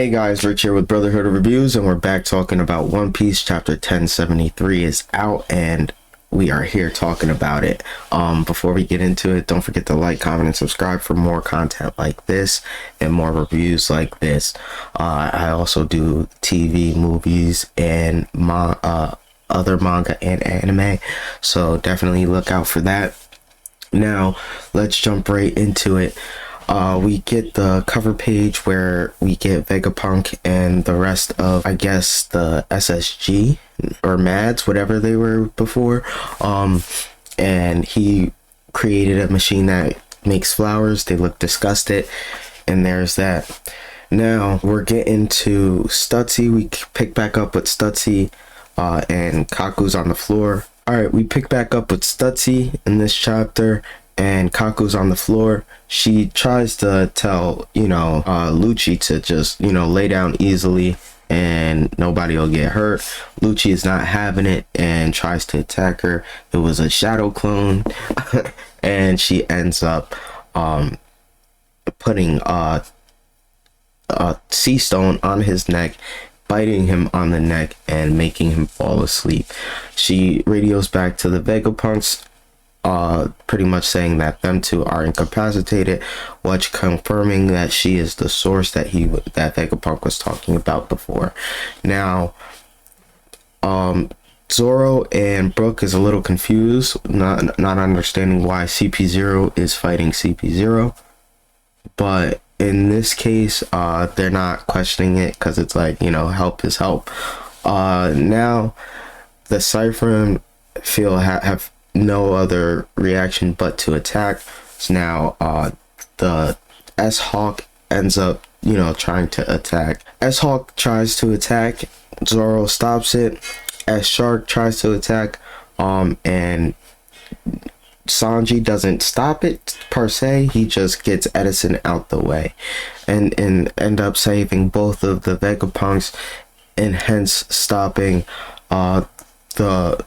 Hey guys, Rich here with Brotherhood of Reviews, and we're back talking about One Piece. Chapter 1073 is out, and we are here talking about it. Before we get into it, don't forget to like, comment, and subscribe for more content like this and more reviews like this. I also do TV, movies, and other manga and anime, so definitely look out for that. Now, let's jump right into it. We get the cover page where we get Vegapunk and the rest of, I guess, the SSG or MADs, whatever they were before. And he created a machine that makes flowers. They look disgusted, and there's that. Now we're getting to Stutzy. We pick back up with Stutzy, and Kaku's on the floor. All right, we pick back up with Stutzy in this chapter, and Kaku's on the floor. She tries to tell, Lucci to just, lay down easily and nobody will get hurt. Lucci is not having it and tries to attack her. It was a shadow clone. And she ends up putting a sea stone on his neck, biting him on the neck and making him fall asleep. She radios back to the Vegapunks, pretty much saying that them two are incapacitated, which confirming that she is the source that Vegapunk was talking about before. Now, Zoro and Brook is a little confused, not understanding why CP0 is fighting CP0, but in this case, they're not questioning it because it's like, help is help. Now, the Cypher have no other reaction but to attack. So now the S-Hawk ends up trying to attack. S-Hawk tries to attack, Zoro stops it. S-Shark tries to attack, and Sanji doesn't stop it per se. He just gets Edison out the way and end up saving both of the Vegapunks, and hence stopping the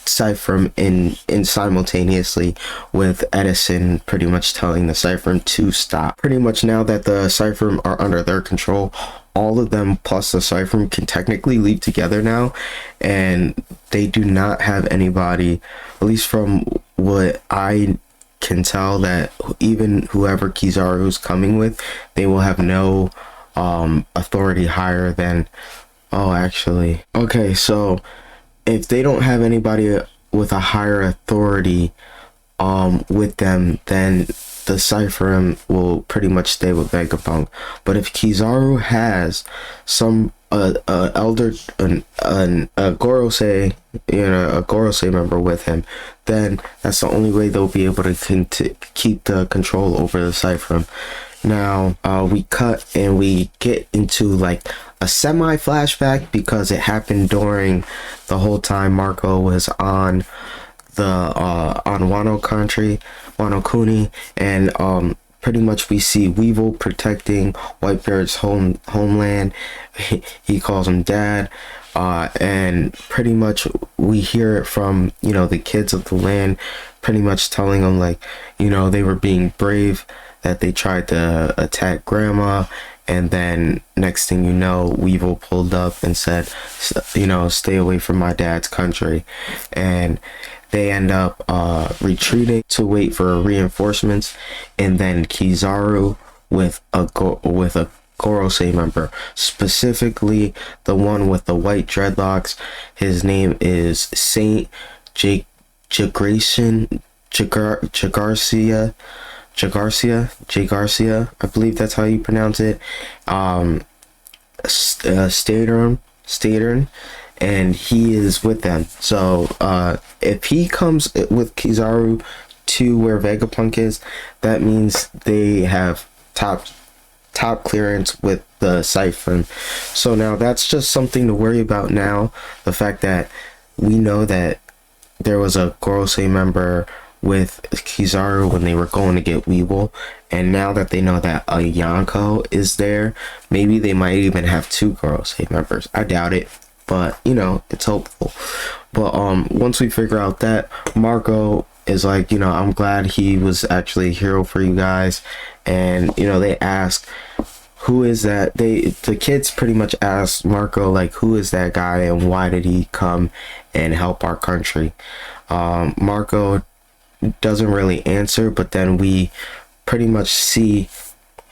Cypher in simultaneously with Edison pretty much telling the Cypher to stop. Pretty much now that the Cypher are under their control, all of them plus the Cypher can technically leave together now, and they do not have anybody, at least from what I can tell, that even whoever Kizaru's coming with, they will have no authority higher than, okay, so if they don't have anybody with a higher authority with them, then the Cypher will pretty much stay with Vegapunk. But if Kizaru has some elder, a Gorosei, a Gorosei member with him, then that's the only way they'll be able to keep the control over the Cypher. Now we cut and we get into like a semi flashback because it happened during the whole time Marco was on the on Wano Kuni, and pretty much we see Weevil protecting Whitebeard's homeland. He calls him dad, and pretty much we hear it from the kids of the land, pretty much telling them like they were being brave, that they tried to attack grandma, and then next thing you know, Weevil pulled up and said, stay away from my dad's country, and they end up retreating to wait for reinforcements. And then Kizaru with a Gorosei member, specifically the one with the white dreadlocks. His name is Saint Jagarcia, I believe that's how you pronounce it. Statern, and he is with them. So if he comes with Kizaru to where Vegapunk is, that means they have top clearance with the Cypher. So now that's just something to worry about now. The fact that we know that there was a Gorosei member with Kizaru when they were going to get Weevil, and now that they know that a Yonko is there, maybe they might even have two Gorosei members. I doubt it, but it's hopeful. But once we figure out that, Marco is like, I'm glad he was actually a hero for you guys. And they ask who is that? The kids pretty much ask Marco, like, who is that guy and why did he come and help our country? Marco doesn't really answer, but then we pretty much see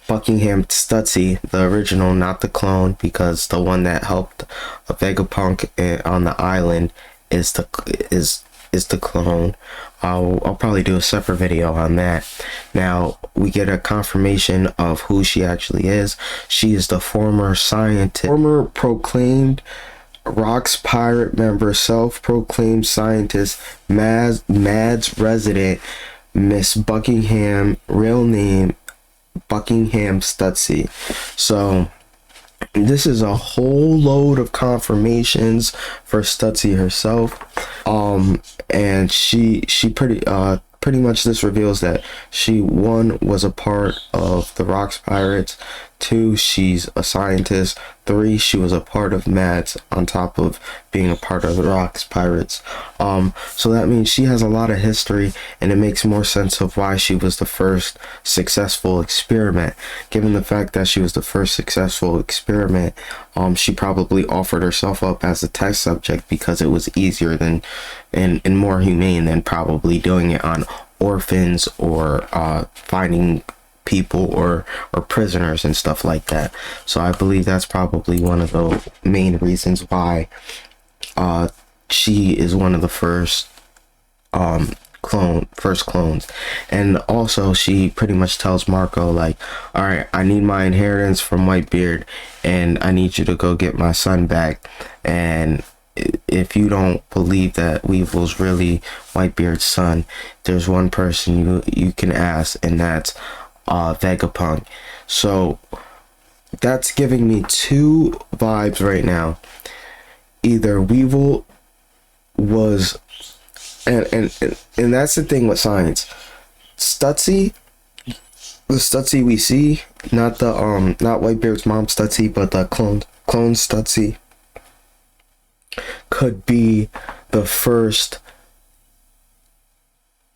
Buckingham Stussy, the original, not the clone, because the one that helped Vegapunk on the island is the clone. I'll probably do a separate video on that. Now we get a confirmation of who she actually is. She is the former scientist, former proclaimed Rocks pirate member, self-proclaimed scientist, Mad's resident, Miss Buckingham, real name Buckingham Stussy. So this is a whole load of confirmations for Stussy herself. And she pretty much, this reveals that she, one, was a part of the Rocks Pirates, two, she's a scientist, three, she was a part of Mads on top of being a part of the Rocks Pirates. So that means she has a lot of history, and it makes more sense of why she was the first successful experiment. Given the fact that she was the first successful experiment, she probably offered herself up as a test subject because it was easier than and more humane than probably doing it on orphans or finding people or prisoners and stuff like that. So I believe that's probably one of the main reasons why she is one of the first clones. And also she pretty much tells Marco, like, all right, I need my inheritance from Whitebeard and I need you to go get my son back, and if you don't believe that Weevil's really Whitebeard's son, there's one person you can ask, and that's Vegapunk. So that's giving me two vibes right now. Either Weevil was, and that's the thing with science. Stussy, the Stussy we see, not Whitebeard's mom Stussy, but the clone Stussy, could be the first,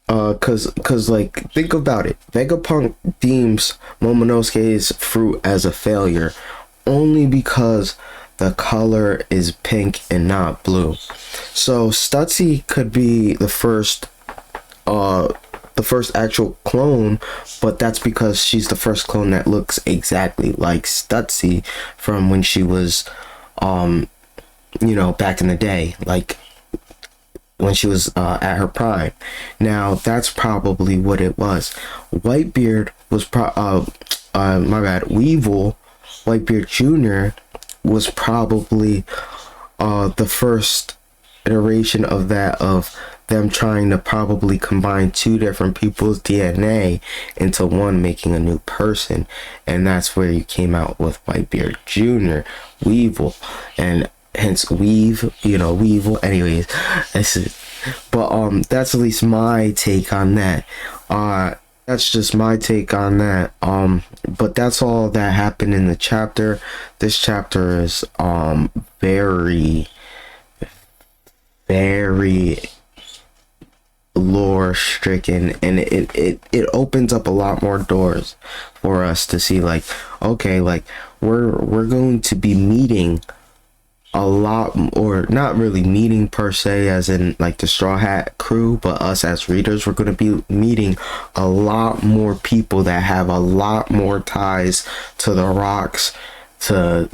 cause like, think about it. Vegapunk deems Momonosuke's fruit as a failure only because the color is pink and not blue. So Stussy could be the first actual clone, but that's because she's the first clone that looks exactly like Stussy from when she was back in the day, like when she was at her prime. Now that's probably what it was. Whitebeard was Weevil, Whitebeard Jr. was probably the first iteration of that, of them trying to probably combine two different people's DNA into one, making a new person, and that's where you came out with Whitebeard Jr., Weevil, and hence Weevil. Anyways, that's it. But that's at least my take on that. That's just my take on that. But that's all that happened in the chapter. This chapter is very, very lore stricken, and it opens up a lot more doors for us to see, like, okay, like we're going to be meeting a lot, or not really meeting per se as in like the Straw Hat crew, but us as readers, we're going to be meeting a lot more people that have a lot more ties to the Rocks, to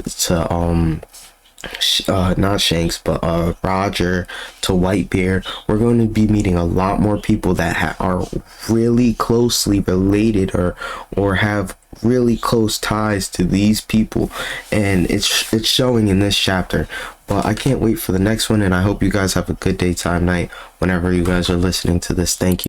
not Shanks, but Roger, to Whitebeard. We're going to be meeting a lot more people that are really closely related or have really close ties to these people, and it's showing in this chapter. But I can't wait for the next one, and I hope you guys have a good day, time, night, whenever you guys are listening to this. Thank you.